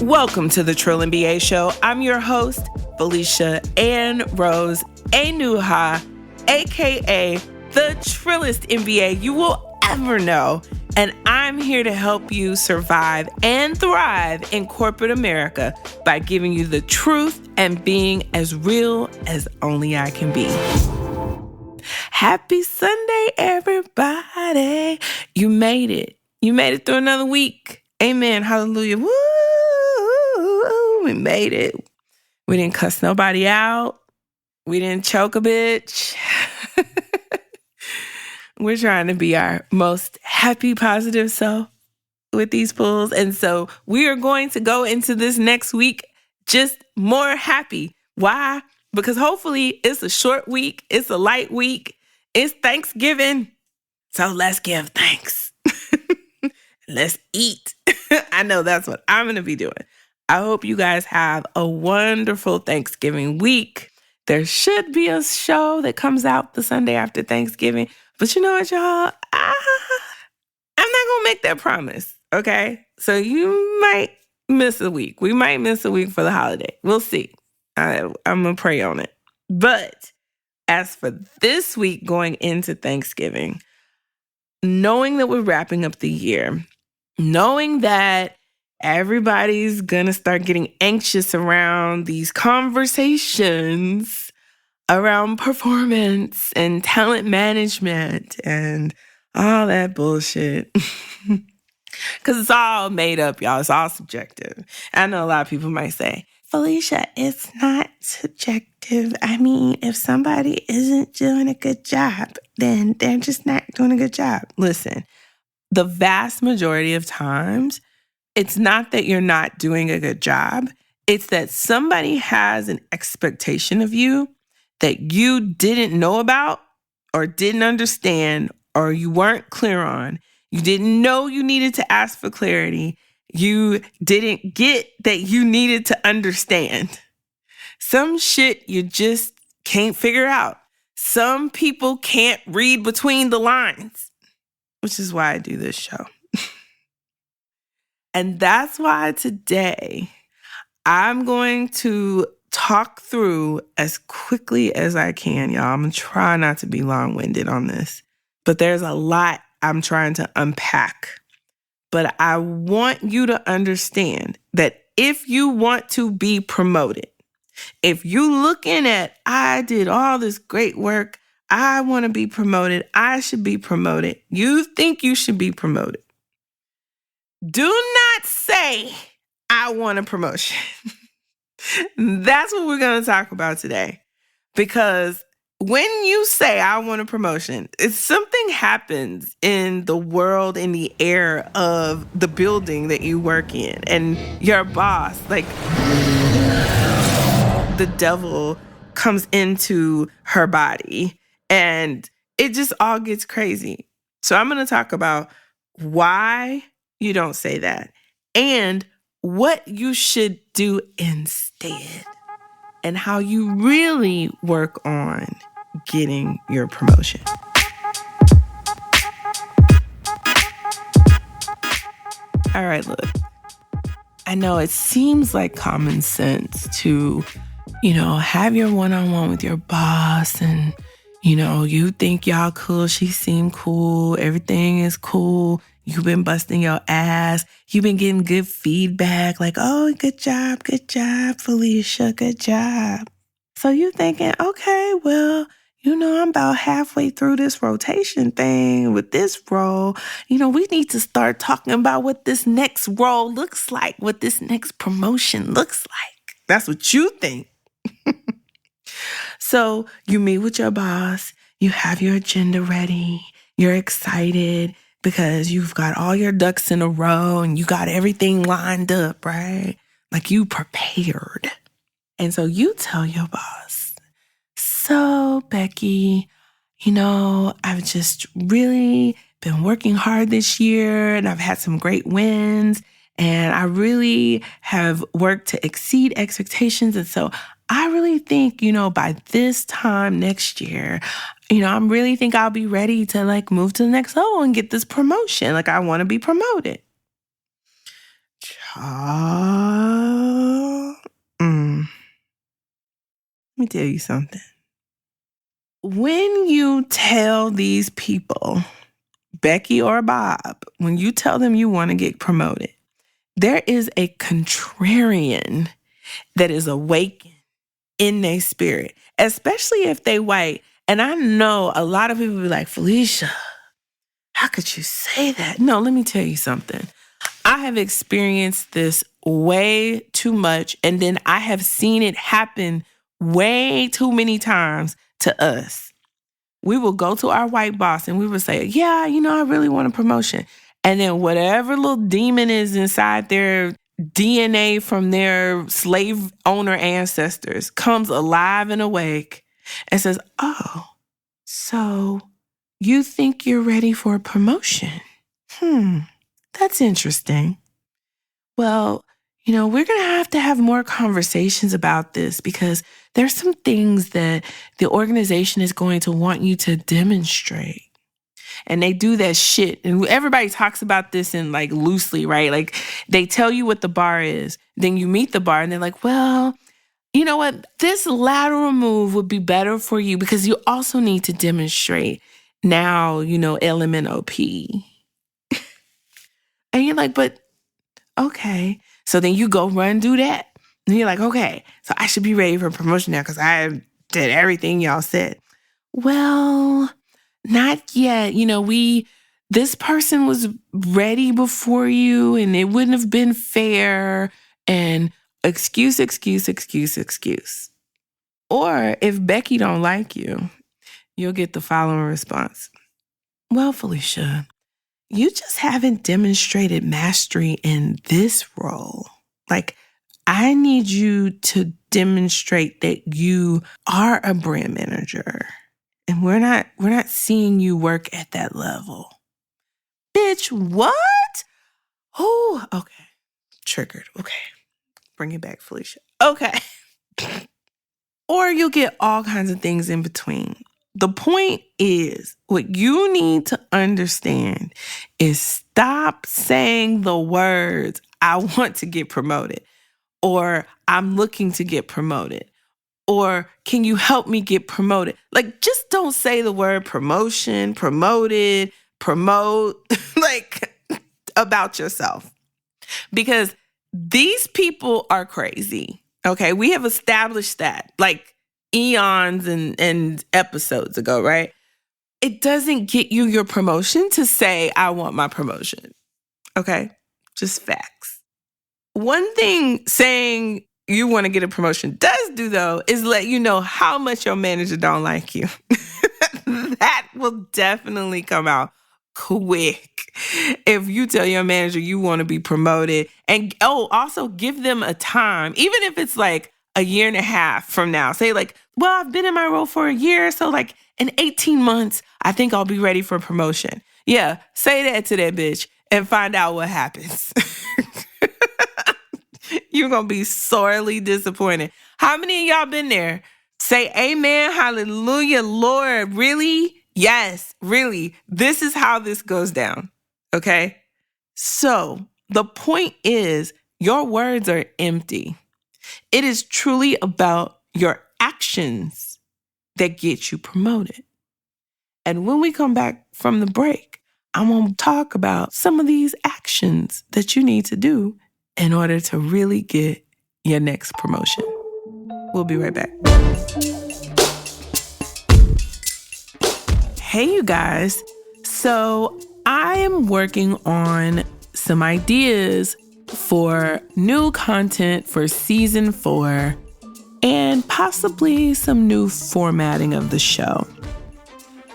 Welcome to the Trill MBA Show. I'm your host, Felicia Ann Rose Enuha, aka the Trillest MBA you will ever know. And I'm here to help you survive and thrive in corporate America by giving you the truth and being as real as only I can be. Happy Sunday, everybody. You made it. You made it through another week. Amen. Hallelujah. Woo! We made it. We didn't cuss nobody out. We didn't choke a bitch. We're trying to be our most happy, positive self with these pulls. And so we are going to go into this next week just more happy. Why? Because hopefully it's a short week. It's a light week. It's Thanksgiving. So let's give thanks. Let's eat. I know that's what I'm going to be doing. I hope you guys have a wonderful Thanksgiving week. There should be a show that comes out the Sunday after Thanksgiving. But you know what, y'all? I'm not going to make that promise, okay? So you might miss a week. We might miss a week for the holiday. We'll see. I'm going to pray on it. But as for this week going into Thanksgiving, knowing that we're wrapping up the year, knowing that everybody's going to start getting anxious around these conversations around performance and talent management and all that bullshit. Because it's all made up, y'all. It's all subjective. I know a lot of people might say, Felicia, it's not subjective. I mean, if somebody isn't doing a good job, then they're just not doing a good job. Listen, the vast majority of times, it's not that you're not doing a good job. It's that somebody has an expectation of you that you didn't know about or didn't understand or you weren't clear on. You didn't know you needed to ask for clarity. You didn't get that you needed to understand. Some shit you just can't figure out. Some people can't read between the lines, which is why I do this show. And that's why today I'm going to talk through as quickly as I can, y'all. I'm going to try not to be long-winded on this, but there's a lot I'm trying to unpack. But I want you to understand that if you want to be promoted, if you looking at, I did all this great work, I want to be promoted, I should be promoted, you think you should be promoted, do not say, I want a promotion. That's what we're going to talk about today. Because when you say, I want a promotion, if something happens in the world, in the air of the building that you work in, and your boss, like the devil comes into her body, and it just all gets crazy. So I'm going to talk about why you don't say that and what you should do instead and how you really work on getting your promotion. All right, look, I know it seems like common sense to, have your one-on-one with your boss and, you think y'all cool, she seemed cool, everything is cool. You've been busting your ass. You've been getting good feedback like, oh, good job, Felicia, good job. So you're thinking, okay, well, I'm about halfway through this rotation thing with this role. We need to start talking about what this next role looks like, what this next promotion looks like. That's what you think. So you meet with your boss. You have your agenda ready. You're excited because you've got all your ducks in a row and you got everything lined up, right? Like you prepared. And so you tell your boss, so Becky, I've just really been working hard this year and I've had some great wins and I really have worked to exceed expectations. And so I really think, by this time next year, I really think I'll be ready to move to the next level and get this promotion. I want to be promoted. Child. tell you something. When you tell these people, Becky or Bob, when you tell them you want to get promoted, there is a contrarian that is awakened in their spirit, especially if they white. And I know a lot of people be like, Felicia, how could you say that? No, let me tell you something. I have experienced this way too much, and then I have seen it happen way too many times to us. We will go to our white boss and we will say, yeah, I really want a promotion. And then whatever little demon is inside their DNA from their slave owner ancestors comes alive and awake and says, oh, so you think you're ready for a promotion? That's interesting. Well, we're going to have more conversations about this because there's some things that the organization is going to want you to demonstrate. And they do that shit. And everybody talks about this in like loosely, right? Like they tell you what the bar is. Then you meet the bar and they're like, well, you know what? This lateral move would be better for you because you also need to demonstrate now, LMNOP. And you're like, but okay. So then you go run do that. And you're like, okay, so I should be ready for promotion now because I did everything y'all said. Well, not yet. This person was ready before you and it wouldn't have been fair. And excuse. Or if Becky don't like you, you'll get the following response. Well, Felicia, you just haven't demonstrated mastery in this role. Like, I need you to demonstrate that you are a brand manager. And we're not seeing you work at that level. Bitch, what? Oh, okay. Triggered. Okay. Bring it back, Felicia. Okay. Or you'll get all kinds of things in between. The point is, what you need to understand is stop saying the words, I want to get promoted, or I'm looking to get promoted, or can you help me get promoted? Like, just don't say the word promotion, promoted, promote, like, about yourself. Because these people are crazy, okay? We have established that, like, eons and episodes ago, right? It doesn't get you your promotion to say, I want my promotion, okay? Just facts. One thing saying you want to get a promotion does do, though, is let you know how much your manager don't like you. That will definitely come out quick if you tell your manager you want to be promoted. And also give them a time, even if it's like a year and a half from now. Say like, well, I've been in my role for a year, so like in 18 months, I think I'll be ready for promotion. Yeah, say that to that bitch and find out what happens. You're going to be sorely disappointed. How many of y'all been there? Say amen, hallelujah, Lord, really? Yes, really. This is how this goes down, okay? So the point is, your words are empty. It is truly about your actions that get you promoted. And when we come back from the break, I'm going to talk about some of these actions that you need to do in order to really get your next promotion. We'll be right back. Hey, you guys. So I am working on some ideas for new content for season 4 and possibly some new formatting of the show.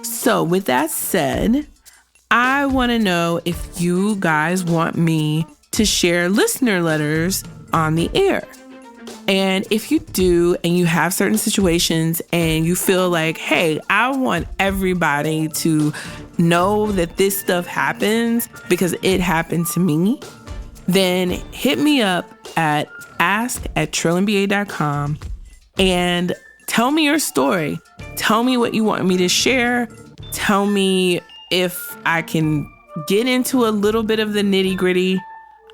So with that said, I want to know if you guys want me to share listener letters on the air. And if you do, and you have certain situations and you feel like, hey, I want everybody to know that this stuff happens because it happened to me, then hit me up at ask@trillandba.com and tell me your story. Tell me what you want me to share. Tell me if I can get into a little bit of the nitty-gritty.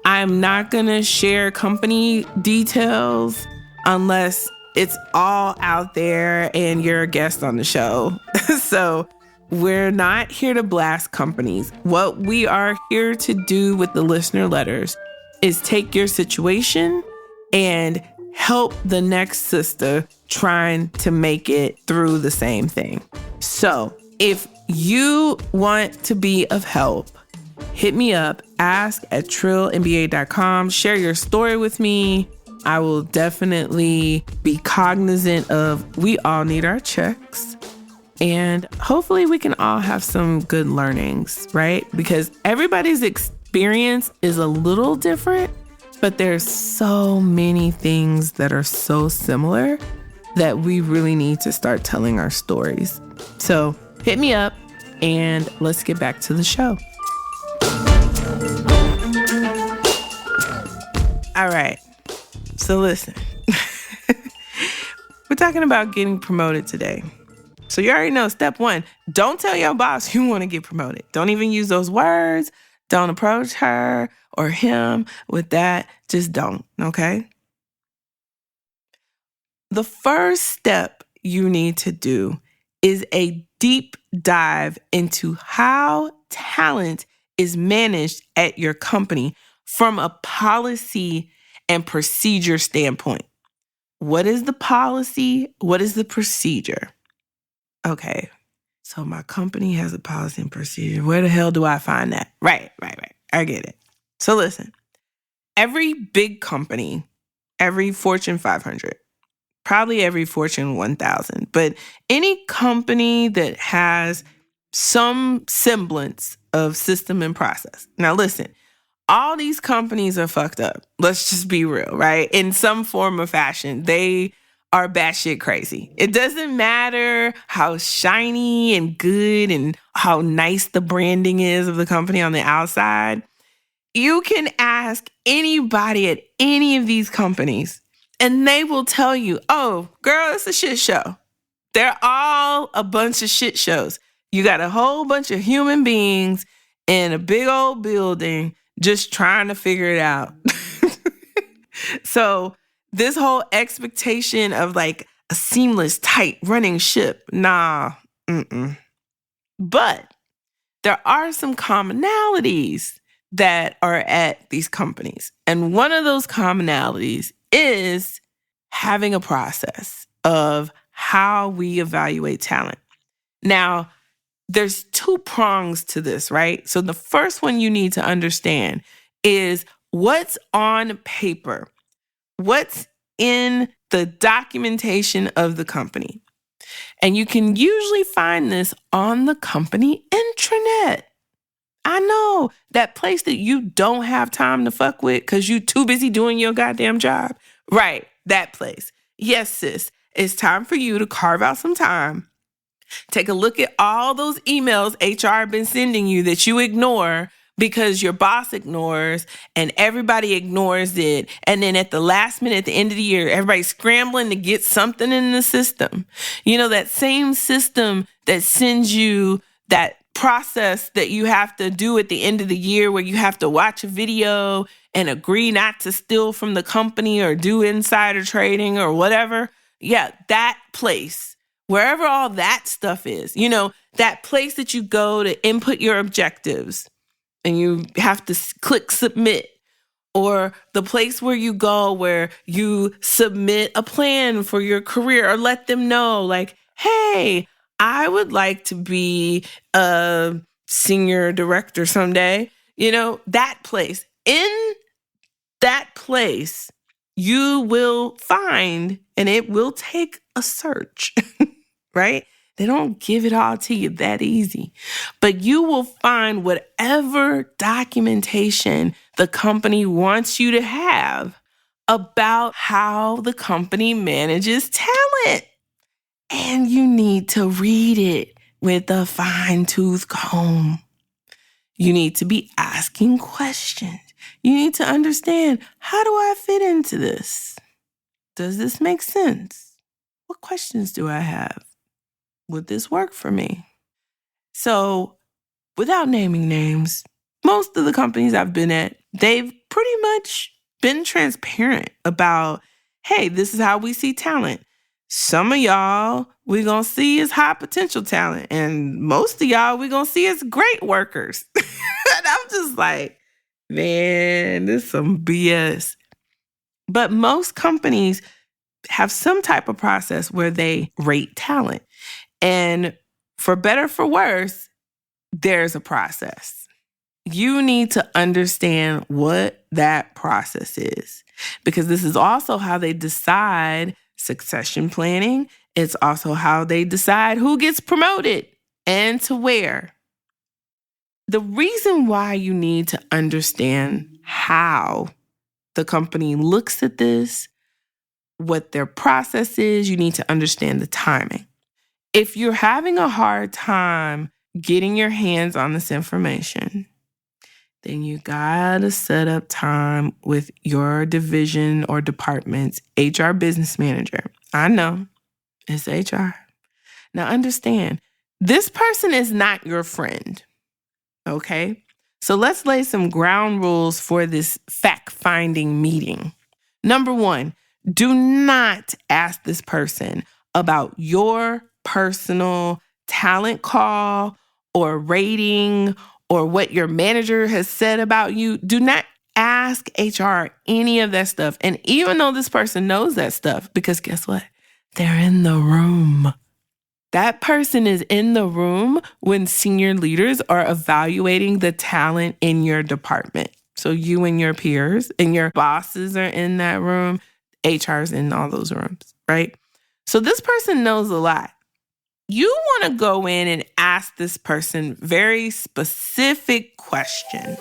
I'm not going to share company details unless It's all out there and you're a guest on the show. So we're not here to blast companies. What we are here to do with the listener letters is take your situation and help the next sister trying to make it through the same thing. So if you want to be of help, hit me up, ask@trillmba.com. Share your story with me. I will definitely be cognizant of we all need our checks. And hopefully we can all have some good learnings, right? Because everybody's experience is a little different, but there's so many things that are so similar that we really need to start telling our stories. So hit me up and let's get back to the show. All right. So listen, we're talking about getting promoted today. So you already know step one, don't tell your boss you want to get promoted. Don't even use those words. Don't approach her or him with that. Just don't, okay? The first step you need to do is a deep dive into how talent is managed at your company from a policy and procedure standpoint. What is the policy? What is the procedure? Okay, so my company has a policy and procedure. Where the hell do I find that? Right. I get it. So listen, every big company, every Fortune 500, probably every Fortune 1000, but any company that has some semblance of system and process. Now listen, all these companies are fucked up. Let's just be real, right? In some form or fashion, they are batshit crazy. It doesn't matter how shiny and good and how nice the branding is of the company on the outside. You can ask anybody at any of these companies and they will tell you, oh, girl, it's a shit show. They're all a bunch of shit shows. You got a whole bunch of human beings in a big old building just trying to figure it out. So this whole expectation of like a seamless, tight running ship, nah. But there are some commonalities that are at these companies. And one of those commonalities is having a process of how we evaluate talent. Now, there's two prongs to this, right? So the first one you need to understand is what's on paper, what's in the documentation of the company. And you can usually find this on the company intranet. I know, that place that you don't have time to fuck with because you're too busy doing your goddamn job. Right, that place. Yes, sis, it's time for you to carve out some time. Take a look at all those emails HR been sending you that you ignore because your boss ignores and everybody ignores it. And then at the last minute, at the end of the year, everybody's scrambling to get something in the system. You know, that same system that sends you that process that you have to do at the end of the year where you have to watch a video and agree not to steal from the company or do insider trading or whatever. Yeah, that place. Wherever all that stuff is, you know, that place that you go to input your objectives and you have to click submit, or the place where you go where you submit a plan for your career or let them know like, hey, I would like to be a senior director someday. You know, that place. In that place, you will find, and it will take a search, right? They don't give it all to you that easy. But you will find whatever documentation the company wants you to have about how the company manages talent. And you need to read it with a fine-tooth comb. You need to be asking questions. You need to understand, how do I fit into this? Does this make sense? What questions do I have? Would this work for me? So, without naming names, most of the companies I've been at, they've pretty much been transparent about, hey, this is how we see talent. Some of y'all we're going to see as high potential talent. And most of y'all we're going to see as great workers. And I'm just like, man, this is some BS. But most companies have some type of process where they rate talent. And for better or for worse, there's a process. You need to understand what that process is, because this is also how they decide succession planning. It's also how they decide who gets promoted and to where. The reason why you need to understand how the company looks at this, what their process is, you need to understand the timing. If you're having a hard time getting your hands on this information, then you gotta set up time with your division or department's HR business manager. I know, it's HR. Now understand, this person is not your friend, okay? So let's lay some ground rules for this fact-finding meeting. Number 1, do not ask this person about your personal talent call or rating or what your manager has said about you. Do not ask HR any of that stuff. And even though this person knows that stuff, because guess what? They're in the room. That person is in the room when senior leaders are evaluating the talent in your department. So you and your peers and your bosses are in that room. HR's in all those rooms, right? So this person knows a lot. You want to go in and ask this person very specific questions.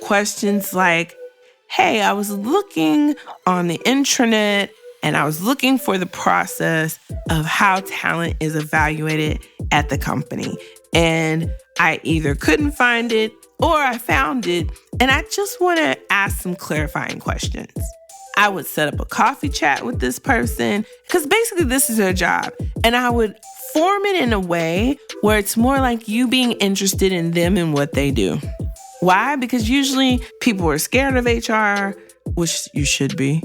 Questions like, hey, I was looking on the intranet and I was looking for the process of how talent is evaluated at the company. And I either couldn't find it or I found it. And I just want to ask some clarifying questions. I would set up a coffee chat with this person because basically this is their job. And I would form it in a way where it's more like you being interested in them and what they do. Why? Because usually people are scared of HR, which you should be,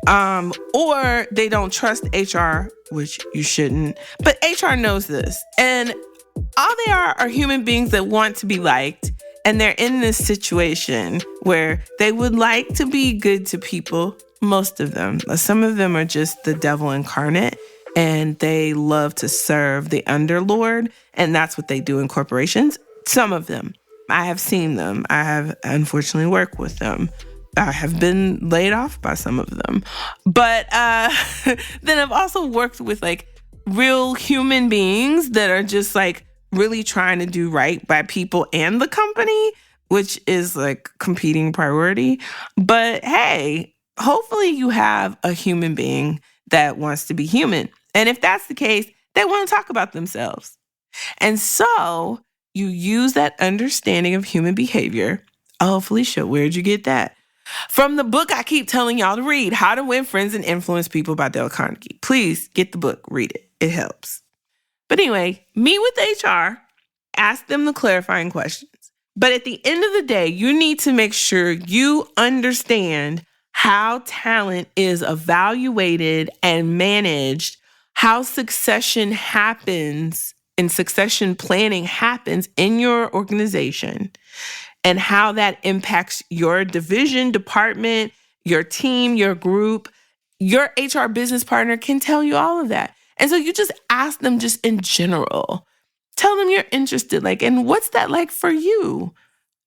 or they don't trust HR, which you shouldn't. But HR knows this. And all they are human beings that want to be liked. And they're in this situation where they would like to be good to people, most of them. Some of them are just the devil incarnate, and they love to serve the underlord, and that's what they do in corporations. Some of them. I have seen them. I have unfortunately worked with them. I have been laid off by some of them. But then I've also worked with like real human beings that are just like really trying to do right by people and the company, which is like competing priority. But hey, hopefully you have a human being that wants to be human. And if that's the case, they want to talk about themselves. And so you use that understanding of human behavior. Oh, Felicia, where'd you get that? From the book I keep telling y'all to read, How to Win Friends and Influence People by Dale Carnegie. Please get the book, read it. It helps. But anyway, meet with HR, ask them the clarifying questions. But at the end of the day, you need to make sure you understand how talent is evaluated and managed, how succession happens and succession planning happens in your organization, and how that impacts your division, department, your team, your group. Your HR business partner can tell you all of that. And so you just ask them just in general. Tell them you're interested, like, and what's that like for you?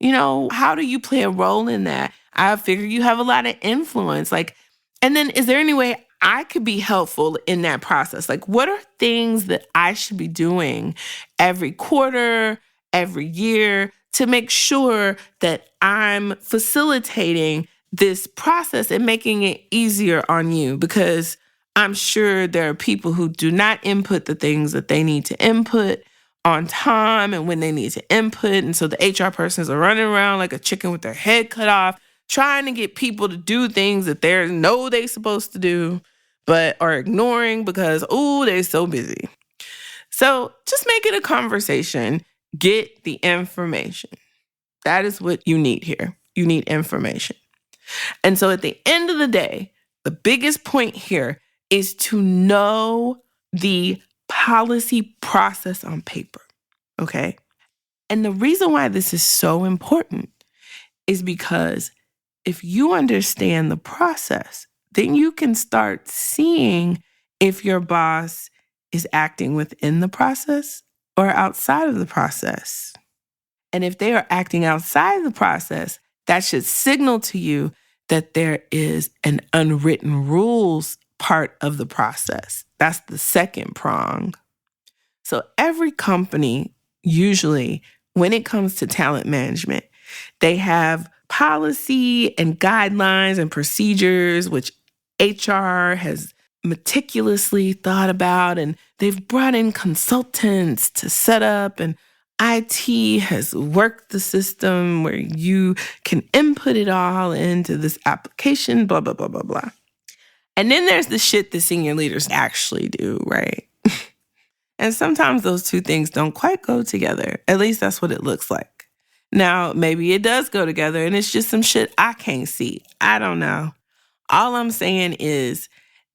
You know, how do you play a role in that? I figure you have a lot of influence. Like, and then is there any way I could be helpful in that process? Like, what are things that I should be doing every quarter, every year to make sure that I'm facilitating this process and making it easier on you? Because I'm sure there are people who do not input the things that they need to input on time and when they need to input. And so the HR persons are running around like a chicken with their head cut off, trying to get people to do things that they know they're supposed to do, but are ignoring because, oh, they're so busy. So just make it a conversation. Get the information. That is what you need here. You need information. And so at the end of the day, the biggest point here is to know the policy process on paper, okay? And the reason why this is so important is because if you understand the process, then you can start seeing if your boss is acting within the process or outside of the process. And if they are acting outside the process, that should signal to you that there is an unwritten rules part of the process. That's the second prong. So every company, usually, when it comes to talent management, they have policy and guidelines and procedures, which HR has meticulously thought about, and they've brought in consultants to set up, and IT has worked the system where you can input it all into this application, blah, blah, blah, blah, blah. And then there's the shit that senior leaders actually do, right? And sometimes those two things don't quite go together. At least that's what it looks like. Now, maybe it does go together and it's just some shit I can't see. I don't know. All I'm saying is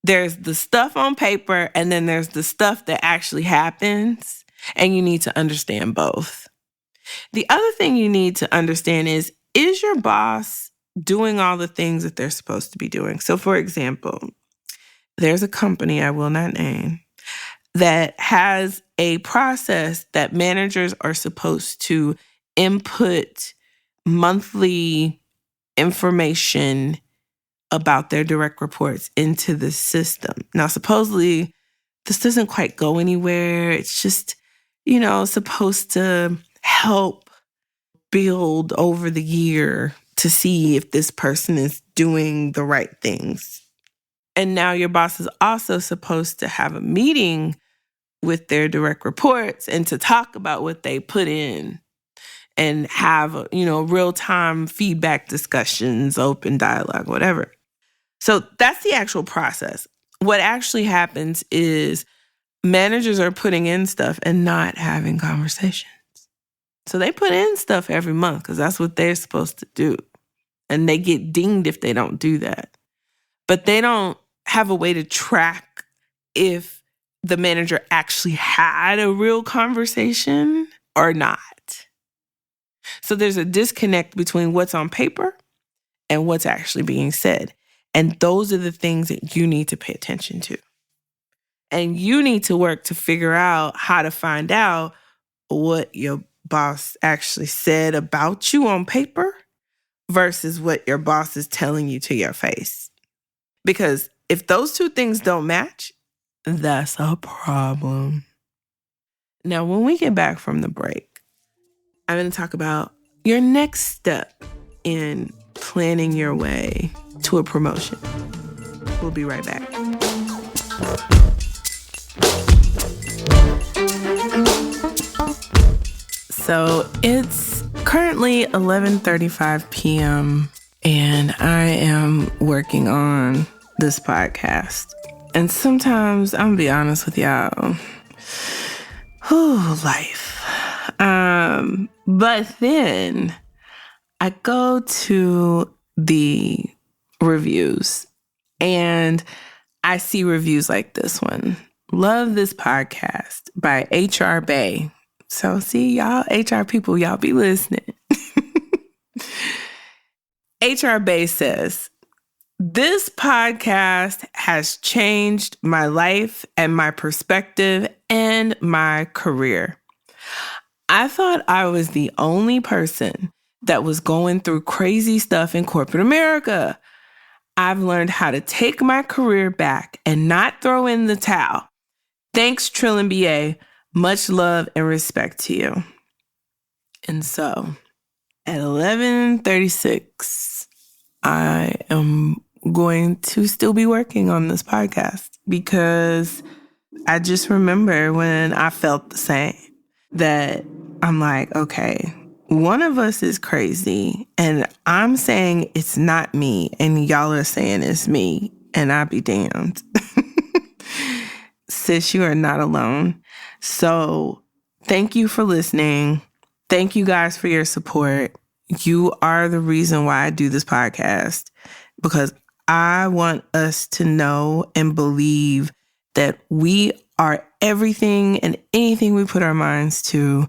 there's the stuff on paper and then there's the stuff that actually happens, and you need to understand both. The other thing you need to understand is your boss doing all the things that they're supposed to be doing? So, for example, there's a company I will not name that has a process that managers are supposed to input monthly information about their direct reports into the system. Now, supposedly, this doesn't quite go anywhere. It's just, supposed to help build over the year to see if this person is doing the right things. And now your boss is also supposed to have a meeting with their direct reports and to talk about what they put in and have, real-time feedback discussions, open dialogue, whatever. So that's the actual process. What actually happens is managers are putting in stuff and not having conversations. So they put in stuff every month because that's what they're supposed to do. And they get dinged if they don't do that. But they don't have a way to track if the manager actually had a real conversation or not. So there's a disconnect between what's on paper and what's actually being said. And those are the things that you need to pay attention to. And you need to work to figure out how to find out what your boss actually said about you on paper versus what your boss is telling you to your face. Because if those two things don't match, that's a problem. Now, when we get back from the break, I'm going to talk about your next step in planning your way to a promotion. We'll be right back. So it's currently 11:35 p.m. and I am working on this podcast. And sometimes, I'm gonna be honest with y'all, life. But then I go to the reviews and I see reviews like this one. Love this podcast by HR Bay. So see, y'all HR people, y'all be listening. HR Bay says, this podcast has changed my life and my perspective and my career. I thought I was the only person that was going through crazy stuff in corporate America. I've learned how to take my career back and not throw in the towel. Thanks, Trillin BA. Much love and respect to you. And so at 11:36, I am going to still be working on this podcast because I just remember when I felt the same, that I'm like, okay, one of us is crazy and I'm saying it's not me and y'all are saying it's me, and I be damned. Sis, you are not alone. So thank you for listening. Thank you guys for your support. You are the reason why I do this podcast, because I want us to know and believe that we are everything and anything we put our minds to,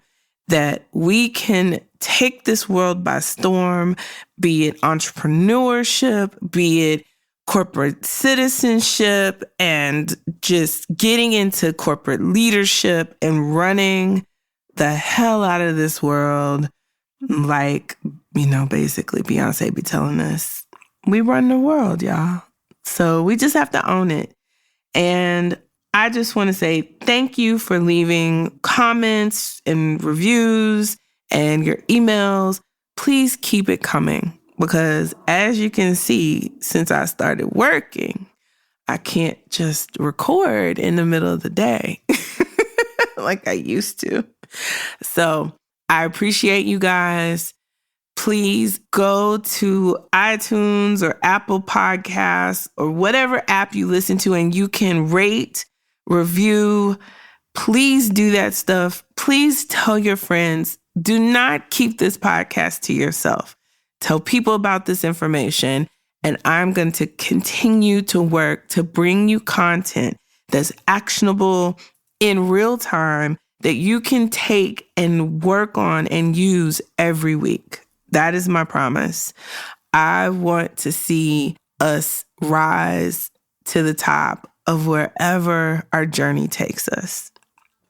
that we can take this world by storm, be it entrepreneurship, be it corporate citizenship, and just getting into corporate leadership and running the hell out of this world. Like, basically Beyonce be telling us, we run the world, y'all. So we just have to own it. And I just want to say thank you for leaving comments and reviews and your emails. Please keep it coming, because as you can see, since I started working, I can't just record in the middle of the day like I used to. So I appreciate you guys. Please go to iTunes or Apple Podcasts or whatever app you listen to, and you can rate, review. Please do that stuff. Please tell your friends. Do not keep this podcast to yourself. Tell people about this information, and I'm going to continue to work to bring you content that's actionable in real time that you can take and work on and use every week. That is my promise. I want to see us rise to the top of wherever our journey takes us.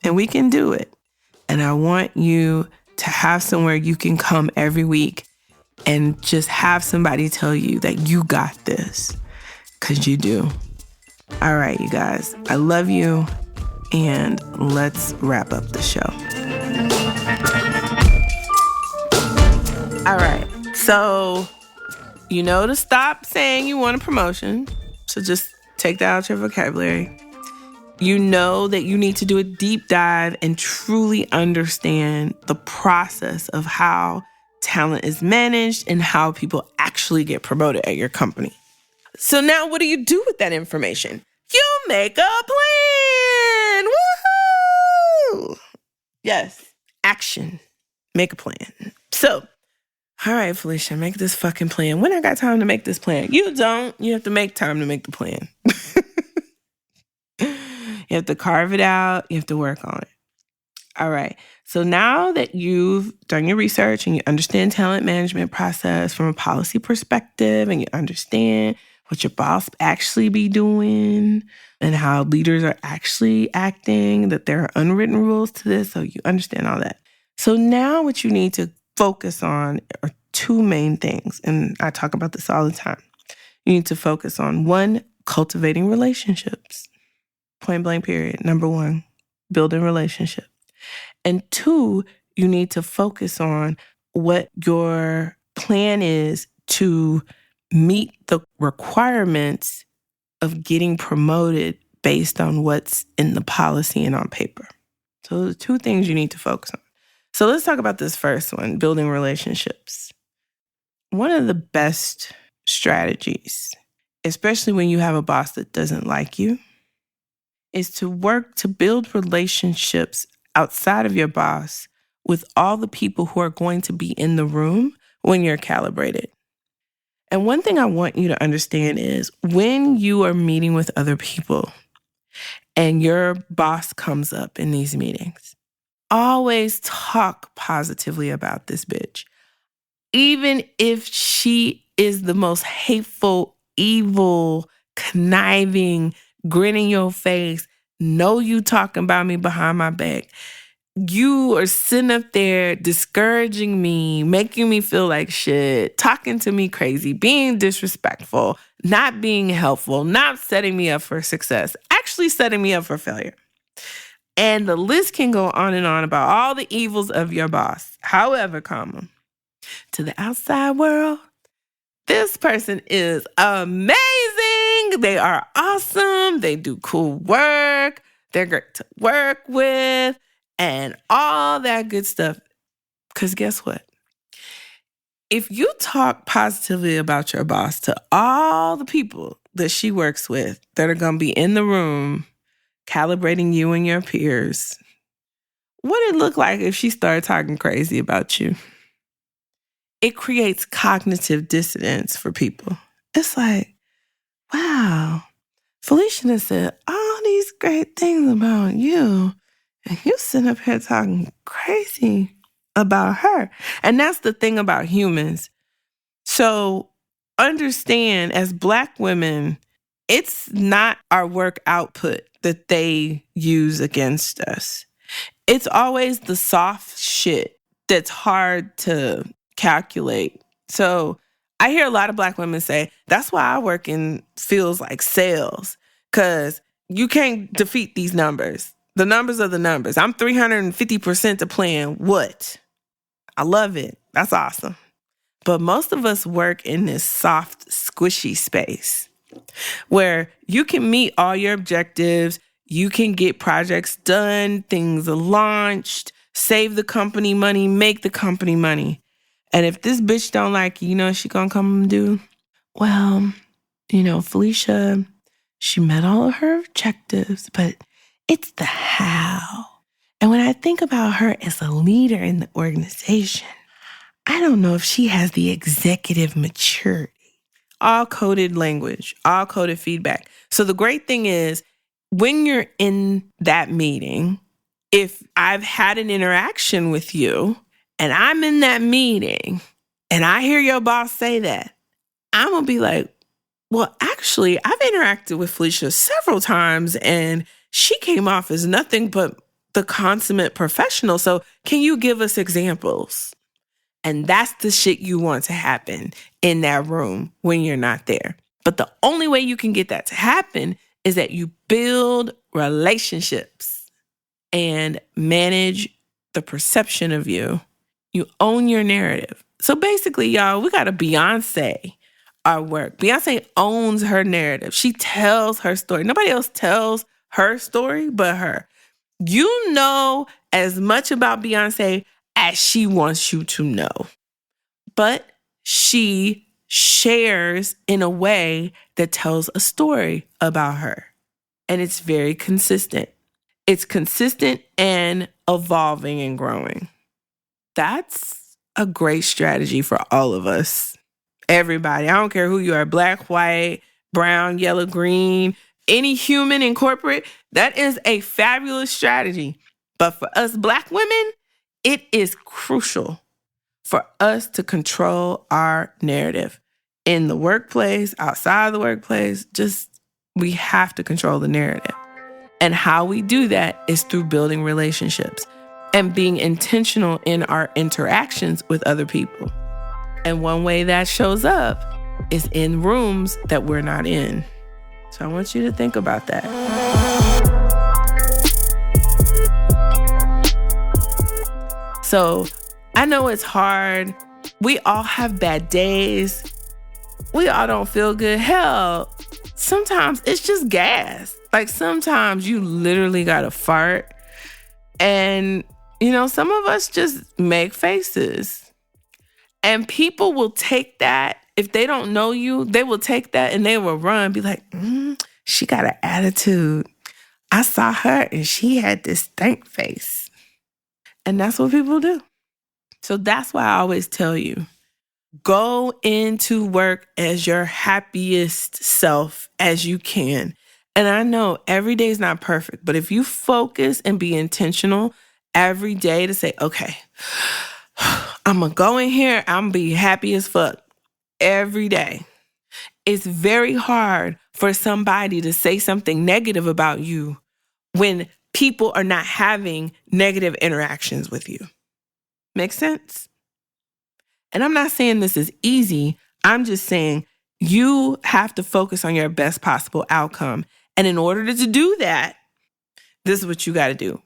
And we can do it. And I want you to have somewhere you can come every week and just have somebody tell you that you got this, because you do. All right, you guys, I love you. And let's wrap up the show. All right. So, to stop saying you want a promotion. So just take that out your vocabulary. You know that you need to do a deep dive and truly understand the process of how talent is managed and how people actually get promoted at your company. So now what do you do with that information? You make a plan. Woohoo! Yes, action. Make a plan. So, all right, Felicia, make this fucking plan. When I got time to make this plan? You don't. You have to make time to make the plan. You have to carve it out. You have to work on it. All right. So now that you've done your research and you understand talent management process from a policy perspective, and you understand what your boss actually be doing and how leaders are actually acting, that there are unwritten rules to this, so you understand all that. So now what you need to focus on are two main things, and I talk about this all the time. You need to focus on, one, cultivating relationships. Point blank period. Number one, building relationships. And two, you need to focus on what your plan is to meet the requirements of getting promoted based on what's in the policy and on paper. So the two things you need to focus on. So let's talk about this first one, building relationships. One of the best strategies, especially when you have a boss that doesn't like you, is to work to build relationships outside of your boss with all the people who are going to be in the room when you're calibrated. And one thing I want you to understand is when you are meeting with other people and your boss comes up in these meetings, always talk positively about this bitch. Even if she is the most hateful, evil, conniving, grinning your face, know you talking about me behind my back. You are sitting up there discouraging me, making me feel like shit, talking to me crazy, being disrespectful, not being helpful, not setting me up for success, actually setting me up for failure. And the list can go on and on about all the evils of your boss. However, to the outside world, this person is amazing. They are awesome. They do cool work. They're great to work with and all that good stuff. Because guess what? If you talk positively about your boss to all the people that she works with that are going to be in the room calibrating you and your peers, what did it look like if she started talking crazy about you? it creates cognitive dissonance for people. It's like, wow, Felicia said all these great things about you, and you sitting up here talking crazy about her. And that's the thing about humans. So understand, as Black women, it's not our work output that they use against us. It's always the soft shit that's hard to calculate. So I hear a lot of Black women say, that's why I work in fields like sales, because you can't defeat these numbers. The numbers are the numbers. I'm 350% to plan. What? I love it. That's awesome. But most of us work in this soft, squishy space where you can meet all your objectives, you can get projects done, things are launched, save the company money, make the company money. And if this bitch don't like you, you know what she gonna come and do? Well, Felicia, she met all of her objectives, but it's the how. And when I think about her as a leader in the organization, I don't know if she has the executive maturity. All coded language, all coded feedback. So the great thing is, when you're in that meeting, if I've had an interaction with you and I'm in that meeting and I hear your boss say that, I'm going to be like, well, actually, I've interacted with Felicia several times and she came off as nothing but the consummate professional. So can you give us examples? And that's the shit you want to happen in that room when you're not there. But the only way you can get that to happen is that you build relationships and manage the perception of you. You own your narrative. So basically, y'all, we got to Beyonce our work. Beyonce owns her narrative. She tells her story. Nobody else tells her story but her. You know as much about Beyonce as she wants you to know. But she shares in a way that tells a story about her. And it's very consistent. It's consistent and evolving and growing. That's a great strategy for all of us. Everybody. I don't care who you are, Black, white, brown, yellow, green, any human in corporate. That is a fabulous strategy. But for us Black women, it is crucial for us to control our narrative in the workplace, outside the workplace. We have to control the narrative. And how we do that is through building relationships and being intentional in our interactions with other people. And one way that shows up is in rooms that we're not in. So I want you to think about that. So I know it's hard. We all have bad days. We all don't feel good. Hell, sometimes it's just gas. Like sometimes you literally gotta fart. And, some of us just make faces. And people will take that. If they don't know you, they will take that and they will run, be like, she got an attitude. I saw her and she had this stank face. And that's what people do. So that's why I always tell you, go into work as your happiest self as you can. And I know every day is not perfect, but if you focus and be intentional every day to say, okay, I'm going to go in here, I'm going to be happy as fuck every day. It's very hard for somebody to say something negative about you when people are not having negative interactions with you. Make sense? And I'm not saying this is easy. I'm just saying you have to focus on your best possible outcome. And in order to do that, this is what you got to do.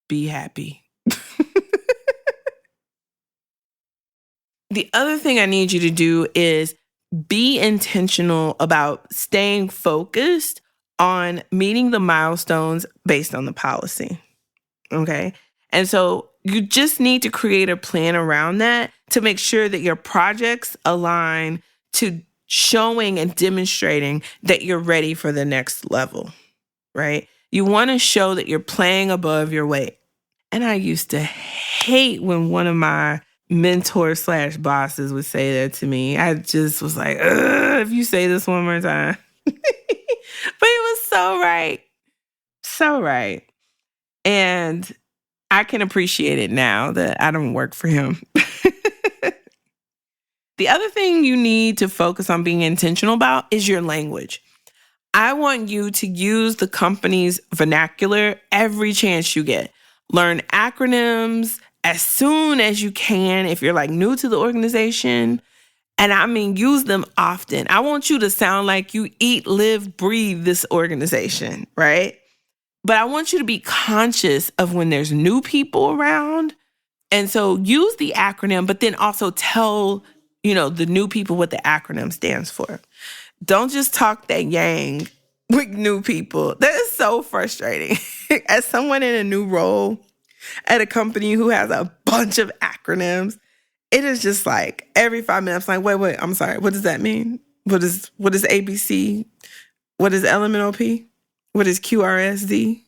Be happy. The other thing I need you to do is be intentional about staying focused on meeting the milestones based on the policy. Okay? And so you just need to create a plan around that to make sure that your projects align to showing and demonstrating that you're ready for the next level, right? You want to show that you're playing above your weight. And I used to hate when one of my mentors/bosses would say that to me. I just was like, ugh, if you say this one more time. But it was so right. So right. And I can appreciate it now that I don't work for him. The other thing you need to focus on being intentional about is your language. I want you to use the company's vernacular every chance you get. Learn acronyms as soon as you can if you're like new to the organization. And I mean, use them often. I want you to sound like you eat, live, breathe this organization, right? But I want you to be conscious of when there's new people around. And so use the acronym, but then also tell, the new people what the acronym stands for. Don't just talk that yang with new people. That is so frustrating. As someone in a new role at a company who has a bunch of acronyms, it is just like every 5 minutes, like, wait, I'm sorry. What does that mean? What is ABC? What is LMNOP? What is QRSD?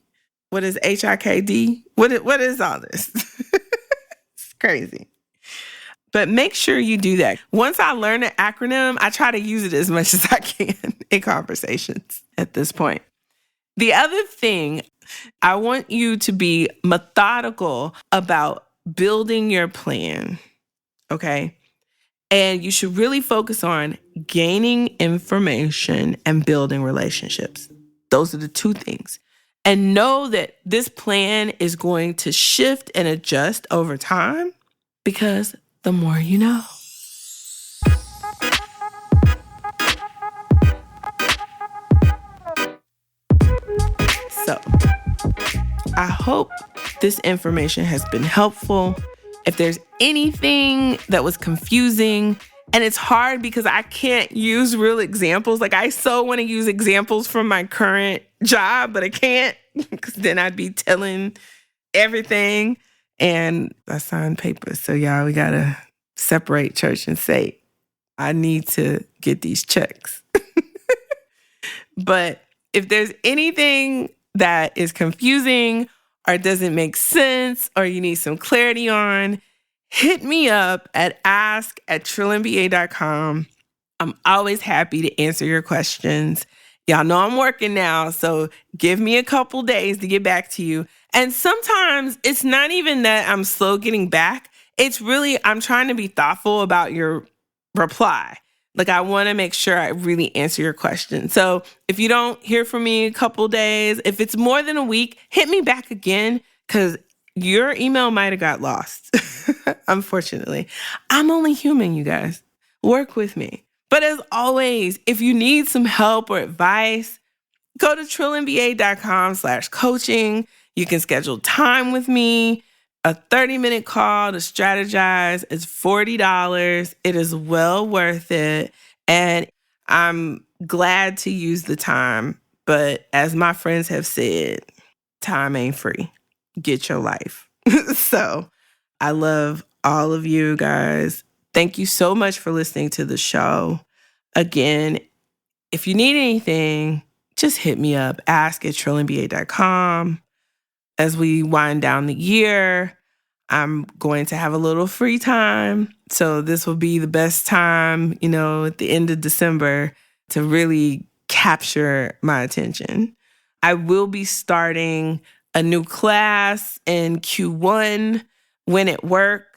What is HIKD? What is all this? It's crazy. But make sure you do that. Once I learn an acronym, I try to use it as much as I can in conversations at this point. The other thing, I want you to be methodical about building your plan, okay? And you should really focus on gaining information and building relationships. Those are the two things. And know that this plan is going to shift and adjust over time because the more you know. So, I hope this information has been helpful. If there's anything that was confusing, and it's hard because I can't use real examples. Like, I so want to use examples from my current job, but I can't because then I'd be telling everything. And I signed papers. So y'all, we got to separate church and state. I need to get these checks. But if there's anything that is confusing or doesn't make sense or you need some clarity on, hit me up at ask@trilliumba.com. I'm always happy to answer your questions. Y'all know I'm working now, so give me a couple days to get back to you. And sometimes it's not even that I'm slow getting back. It's really, I'm trying to be thoughtful about your reply. Like, I want to make sure I really answer your question. So if you don't hear from me a couple days, if it's more than a week, hit me back again because your email might have got lost. Unfortunately, I'm only human, you guys. Work with me. But as always, if you need some help or advice, go to trilliumba.com/coaching. You can schedule time with me. A 30-minute call to strategize is $40. It is well worth it. And I'm glad to use the time. But as my friends have said, time ain't free. Get your life. So I love all of you guys. Thank you so much for listening to the show. Again, if you need anything, just hit me up. ask@trilliumba.com. As we wind down the year, I'm going to have a little free time. So this will be the best time, at the end of December to really capture my attention. I will be starting a new class in Q1 when at work.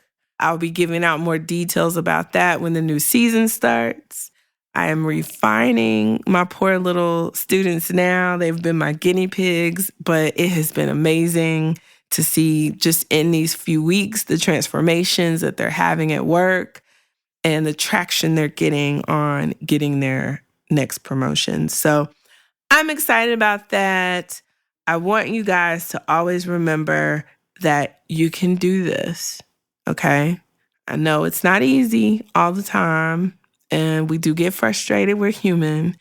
I'll be giving out more details about that when the new season starts. I am refining my poor little students now. They've been my guinea pigs, but it has been amazing to see just in these few weeks the transformations that they're having at work and the traction they're getting on getting their next promotion. So I'm excited about that. I want you guys to always remember that you can do this, okay? I know it's not easy all the time. And we do get frustrated. We're human.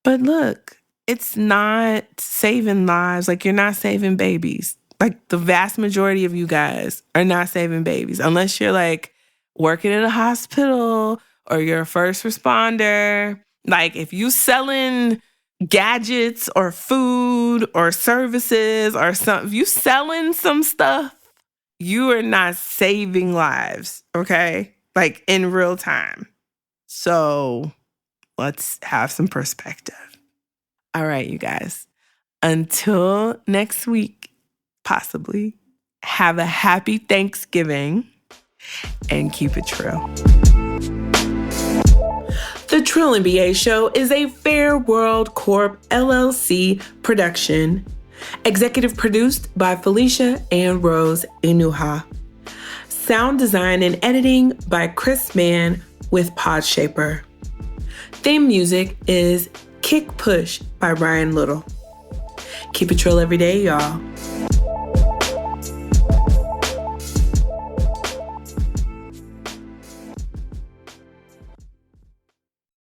But look, it's not saving lives. Like, you're not saving babies. Like, the vast majority of you guys are not saving babies. Unless you're, like, working at a hospital or you're a first responder. Like, if you selling gadgets or food or services or something, if you selling some stuff, you are not saving lives, okay? Like in real time. So let's have some perspective. All right, you guys. Until next week, possibly, have a happy Thanksgiving and keep it trill. The Trill MBA Show is a Fair World Corp LLC production. Executive produced by Felicia and Rose Inuha. Sound design and editing by Chris Mann with Podshaper. Theme music is Kick Push by Ryan Little. Keep it trill every day, y'all.